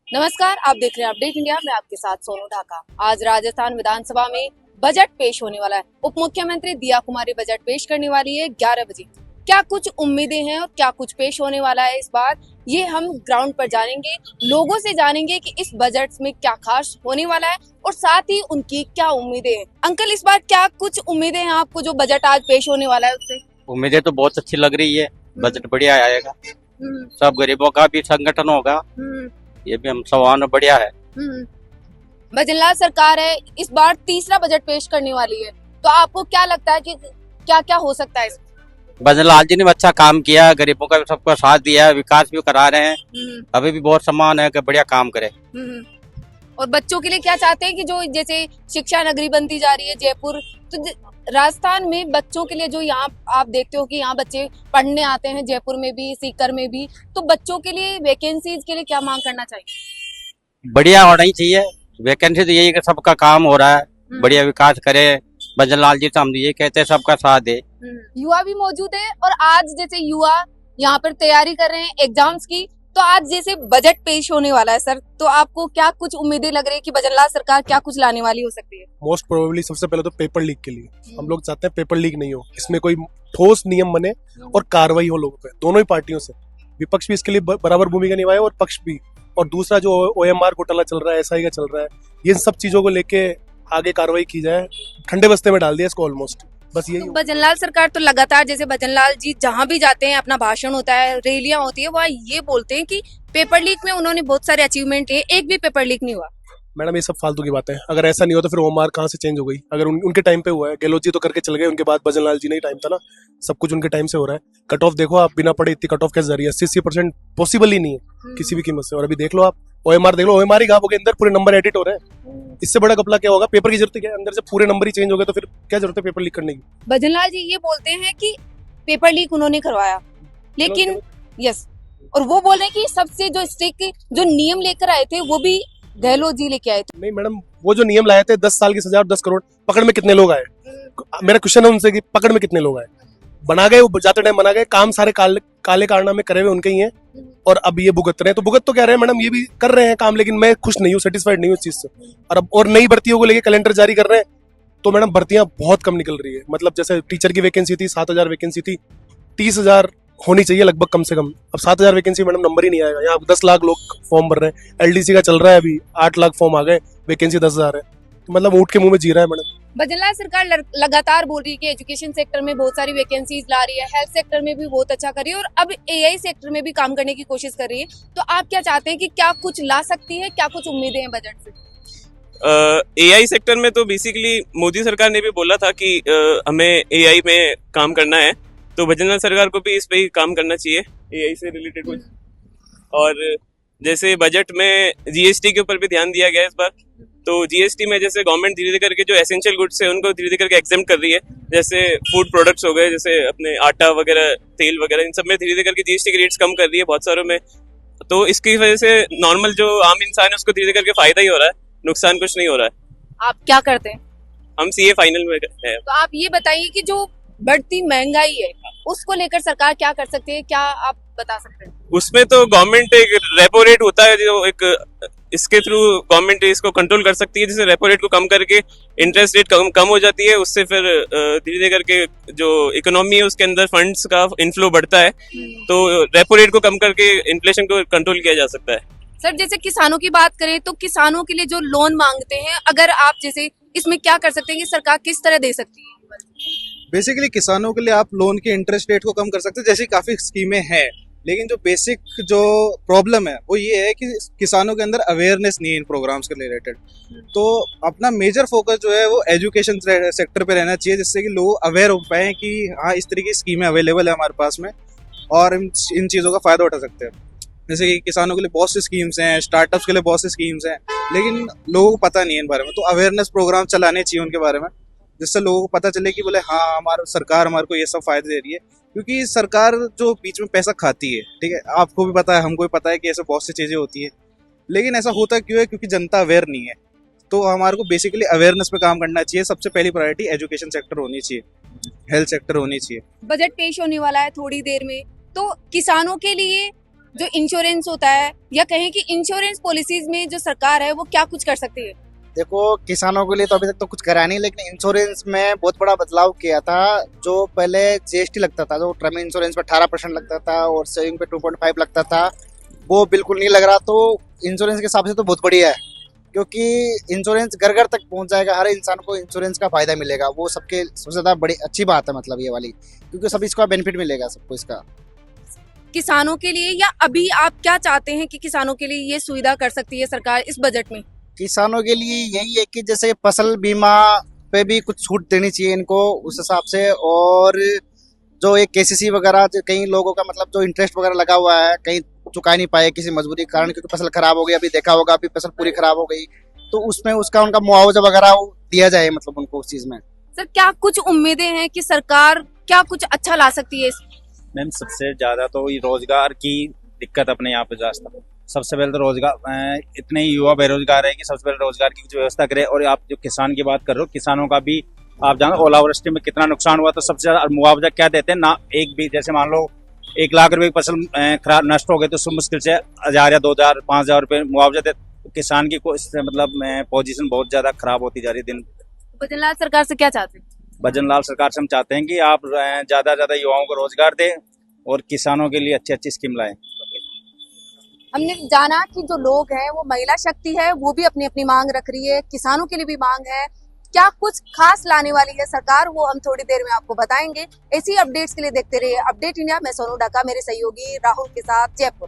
नमस्कार, आप देख रहे हैं अपडेट इंडिया। मैं आपके साथ सोनू ढाका। आज राजस्थान विधानसभा में बजट पेश होने वाला है। उप मुख्यमंत्री दिया कुमारी बजट पेश करने वाली है 11 बजे। क्या कुछ उम्मीदें हैं और क्या कुछ पेश होने वाला है इस बार, ये हम ग्राउंड पर जानेंगे, लोगों से जानेंगे कि इस बजट में क्या खास होने वाला है और साथ ही उनकी क्या उम्मीदें हैं। अंकल, इस बार क्या कुछ उम्मीदें हैं आपको जो बजट आज पेश होने वाला है उससे? उम्मीदें तो बहुत अच्छी लग रही है। बजट बढ़िया आएगा, सब गरीबों का भी संगठन होगा, ये भी हम सवाल बढ़िया है। भजनलाल सरकार है, इस बार तीसरा बजट पेश करने वाली है, तो आपको क्या लगता है कि क्या क्या हो सकता है इसमें? भजनलाल जी ने अच्छा काम किया, गरीबों का भी सबका साथ दिया, विकास भी करा रहे हैं। अभी भी बहुत सम्मान है कि बढ़िया काम करे। और बच्चों के लिए क्या चाहते हैं कि जो जैसे शिक्षा नगरी बनती जा रही है जयपुर, तो राजस्थान में बच्चों के लिए जो यहाँ आप देखते हो कि यहाँ बच्चे पढ़ने आते हैं, जयपुर में भी, सीकर में भी, तो बच्चों के लिए वैकेंसीज के लिए क्या मांग करना चाहिए? बढ़िया होना ही चाहिए। वैकेंसी तो यही कि सबका काम हो रहा है, बढ़िया विकास करे। भजनलाल जी तो हम ये कहते हैं सबका साथ दे। युवा भी मौजूद है और आज जैसे युवा यहाँ पर तैयारी कर रहे हैं एग्जाम्स की, तो आज जैसे बजट पेश होने वाला है सर, तो आपको क्या कुछ उम्मीदें लग रही है कि भजनलाल सरकार क्या कुछ लाने वाली हो सकती है? मोस्ट प्रोबेबली सबसे पहले तो पेपर लीक के लिए हम लोग चाहते हैं पेपर लीक नहीं हो, इसमें कोई ठोस नियम बने और कार्रवाई हो लोगों पे, दोनों ही पार्टियों से। विपक्ष भी इसके लिए बराबर भूमिका निभाए और पक्ष भी। और दूसरा जो ओएमआर घोटाला चल रहा है, एसआई का चल रहा है, ये सब चीजों को लेके आगे कार्रवाई की जाए। ठंडे बस्ते में डाल दिया इसको ऑलमोस्ट, बस यही। भजनलाल सरकार तो लगातार, जैसे भजनलाल जी जहाँ भी जाते हैं, अपना भाषण होता है, रैलियां होती है, वहाँ ये बोलते हैं कि पेपर लीक में उन्होंने बहुत सारे अचीवमेंट है, एक भी पेपर लीक नहीं हुआ। मैडम ये सब फालतू की बातें हैं। अगर ऐसा नहीं होता फिर ओएमआर कहाँ से चेंज हो गई? अगर उनके टाइम पे हुआ है, गहलोत जी तो करके चल गए, उनके बाद भजनलाल जी नहीं टाइम था ना। सब कुछ उनके टाइम से हो रहा है। कट ऑफ देखो आप, बिना पढ़े इतनी कट ऑफ कैसे जा रही है? 80% पॉसिबल ही नहीं है किसी भी कीमत से। और अभी देख लो आप, ओएमआर देख लो, ओएमआर ही गाँव के अंदर पूरे नंबर एडिट हो रहे हैं। इससे बड़ा घपला क्या होगा? पेपर की जरूरत क्या है? अंदर से पूरे नंबर ही चेंज हो गए तो फिर क्या जरूरत है पेपर लीक करने की? भजनलाल जी ये बोलते हैं कि पेपर लीक उन्होंने करवाया, लेकिन यस, और वो बोल रहे हैं कि सबसे जो स्ट्रिक्ट जो नियम लेकर आए थे वो भी गहलोत जी लेके आए थे। नहीं मैडम, वो जो नियम लाए थे 10 साल की सजा और 10 करोड़, पकड़ में कितने लोग आए? मेरा क्वेश्चन है उनसे कि पकड़ में कितने लोग आए? बना गए, वो जाते टाइम बना गए, काम सारे काले कारनामे करे हुए उनके ही हैं। और अब ये भुगत रहे हैं, तो भुगत तो क्या रहे हैं मैडम, ये भी कर रहे हैं काम, लेकिन मैं खुश नहीं हूँ, सेटिस्फाइड नहीं हूँ इस चीज से। और अब और नई भर्तियों को लेके कैलेंडर जारी कर रहे हैं, तो मैडम भर्तियां बहुत कम निकल रही है। मतलब जैसे टीचर की वैकेंसी थी 7,000 वैकेंसी थी, 30,000 होनी चाहिए लगभग कम से कम। अब 7,000 वैकेंसी मैडम नंबर ही नहीं आएगा। यहाँ 10 लाख लोग फॉर्म भर रहे हैं, एलडीसी का चल रहा है अभी, 8 लाख फॉर्म आ गए, वैकेंसी 10,000 है। तो मतलब ऊँट के मुंह में जी रहा है मैडम। भजनलाल सरकार लगातार बोल रही है कि एजुकेशन सेक्टर में बहुत सारी वैकेंसीज ला रही है, हेल्थ सेक्टर में भी बहुत अच्छा कर रही है और अब एआई सेक्टर में भी काम करने की कोशिश कर रही है। तो आप क्या चाहते हैं कि क्या कुछ ला सकती है, क्या कुछ उम्मीदें हैं बजट से? एआई सेक्टर में तो बेसिकली मोदी सरकार ने भी बोला था कि हमें एआई में काम करना है, तो भजनलाल सरकार को भी इस पे ही काम करना चाहिए, एआई से रिलेटेड कुछ। और जैसे बजट में जीएसटी के ऊपर भी ध्यान दिया गया है इस बार, तो जीएसटी में जैसे गवर्नमेंट धीरे धीरे करके जो एसेंशियल गुड्स है उनको धीरे धीरे करके एग्जेम्प्ट कर रही है। जैसे फूड प्रोडक्ट्स हो गए, जैसे अपने आटा वगैरह, तेल वगैरह, इन सब में धीरे धीरे करके जीएसटी के रेट्स कम कर रही है बहुत सारों में। तो इसकी वजह से नॉर्मल जो आम इंसान है उसको धीरे धीरे करके फायदा ही हो रहा है, नुकसान कुछ नहीं हो रहा है। आप क्या करते हैं? हम सीए फाइनल में है। तो आप ये बताइए कि जो बढ़ती महंगाई है उसको लेकर सरकार क्या कर सकती है, क्या आप बता सकते हैं? उसमें तो गवर्नमेंट एक रेपो रेट होता है जो एक, इसके थ्रू गवर्नमेंट इसको कंट्रोल कर सकती है। जैसे रेपो रेट को कम करके इंटरेस्ट रेट कम हो जाती है, उससे फिर धीरे धीरे करके जो इकोनॉमी है उसके अंदर फंड्स का इनफ्लो बढ़ता है। तो रेपो रेट को कम करके इन्फ्लेशन को कंट्रोल किया जा सकता है। सर, जैसे किसानों की बात करें तो किसानों के लिए जो लोन मांगते हैं, अगर आप जैसे इसमें क्या कर सकते हैं कि सरकार किस तरह दे सकती है? बेसिकली किसानों के लिए आप लोन के इंटरेस्ट रेट को कम कर सकते हैं, जैसी काफी स्कीमें हैं। लेकिन जो बेसिक जो प्रॉब्लम है वो ये है कि किसानों के अंदर अवेयरनेस नहीं है इन प्रोग्राम्स के रिलेटेड। तो अपना मेजर फोकस जो है वो एजुकेशन सेक्टर पे रहना चाहिए, जिससे कि लोग अवेयर हो पाए कि हाँ इस तरह की स्कीमें अवेलेबल है हमारे पास में और इन चीज़ों का फायदा उठा सकते हैं। जैसे कि किसानों के लिए बहुत सी स्कीम्स हैं, स्टार्टअप्स के लिए बहुत सी स्कीम्स हैं, लेकिन लोगों को पता नहीं है इन बारे में। तो अवेयरनेस प्रोग्राम चलाने चाहिए उनके बारे में, जिससे लोगों को पता चले कि बोले हाँ हमारा सरकार हमारे को ये सब फायदे दे रही है। क्योंकि सरकार जो बीच में पैसा खाती है, ठीक है, आपको भी पता है, हमको भी पता है कि ऐसे बहुत सी चीजें होती है, लेकिन ऐसा होता क्यों है? क्योंकि जनता अवेयर नहीं है। तो हमारे को बेसिकली अवेयरनेस पे काम करना चाहिए। सबसे पहली प्रायोरिटी एजुकेशन सेक्टर होनी चाहिए, हेल्थ सेक्टर होनी चाहिए। बजट पेश होने वाला है थोड़ी देर में, तो किसानों के लिए जो इंश्योरेंस होता है या कहें कि इंश्योरेंस पॉलिसीज में जो सरकार है वो क्या कुछ कर सकती है? देखो किसानों के लिए तो अभी तक तो कुछ करा नहीं, लेकिन इंश्योरेंस में बहुत बड़ा बदलाव किया था। जो पहले जीएसटी लगता था, जो टर्म इंश्योरेंस पे 18% लगता था और सेविंग पे 2.5 लगता था, वो बिल्कुल नहीं लग रहा। तो इंश्योरेंस के हिसाब से तो बहुत बढ़िया है, क्योंकि इंश्योरेंस घर घर तक पहुंच जाएगा, हर इंसान को इंश्योरेंस का फायदा मिलेगा। वो सबके सबसे ज्यादा बड़ी अच्छी बात है, मतलब ये वाली, क्योंकि सभी इसका बेनिफिट मिलेगा सबको इसका। किसानों के लिए या अभी आप क्या चाहते हैं कि किसानों के लिए ये सुविधा कर सकती है सरकार इस बजट में? किसानों के लिए यही है कि जैसे फसल बीमा पे भी कुछ छूट देनी चाहिए इनको उस हिसाब से। और जो एक केसीसी वगैरह, जो कई लोगों का मतलब जो इंटरेस्ट वगैरह लगा हुआ है, कहीं चुका नहीं पाए किसी मजबूरी के कारण, क्योंकि फसल खराब हो गई। अभी देखा होगा, अभी फसल पूरी खराब हो गई, तो उसमें उसका उनका मुआवजा वगैरह दिया जाए, मतलब उनको उस चीज में। सर क्या कुछ उम्मीदें हैं कि सरकार क्या कुछ अच्छा ला सकती है? मैम सबसे ज्यादा तो ये रोजगार की दिक्कत अपने यहाँ पे जाता। सबसे पहले तो रोजगार, इतने ही युवा बेरोजगार है कि सबसे पहले रोजगार की कुछ व्यवस्था करें। और आप जो किसान की बात कर रहे हो, किसानों का भी आप जानो ओलावृष्टि में कितना नुकसान हुआ, तो सबसे ज्यादा मुआवजा क्या देते हैं ना। एक भी जैसे मान लो 1 लाख रुपए की फसल खराब नष्ट हो गई, तो मुश्किल से 1000 या 2000 5000 रुपए मुआवजा देते। तो किसान की इससे मतलब पोजीशन बहुत ज्यादा खराब होती जा रही है दिन। भजनलाल सरकार से क्या चाहते हैं? भजनलाल सरकार से हम चाहते हैं कि आप ज्यादा से ज्यादा युवाओं को रोजगार दें और किसानों के लिए अच्छी अच्छी स्कीम लाएं। हमने जाना कि जो लोग हैं वो महिला शक्ति है, वो भी अपनी अपनी मांग रख रही है, किसानों के लिए भी मांग है। क्या कुछ खास लाने वाली है सरकार, वो हम थोड़ी देर में आपको बताएंगे। ऐसी अपडेट्स के लिए देखते रहिए अपडेट इंडिया। मैं सोनू ढाका, मेरे सहयोगी राहुल के साथ जयपुर।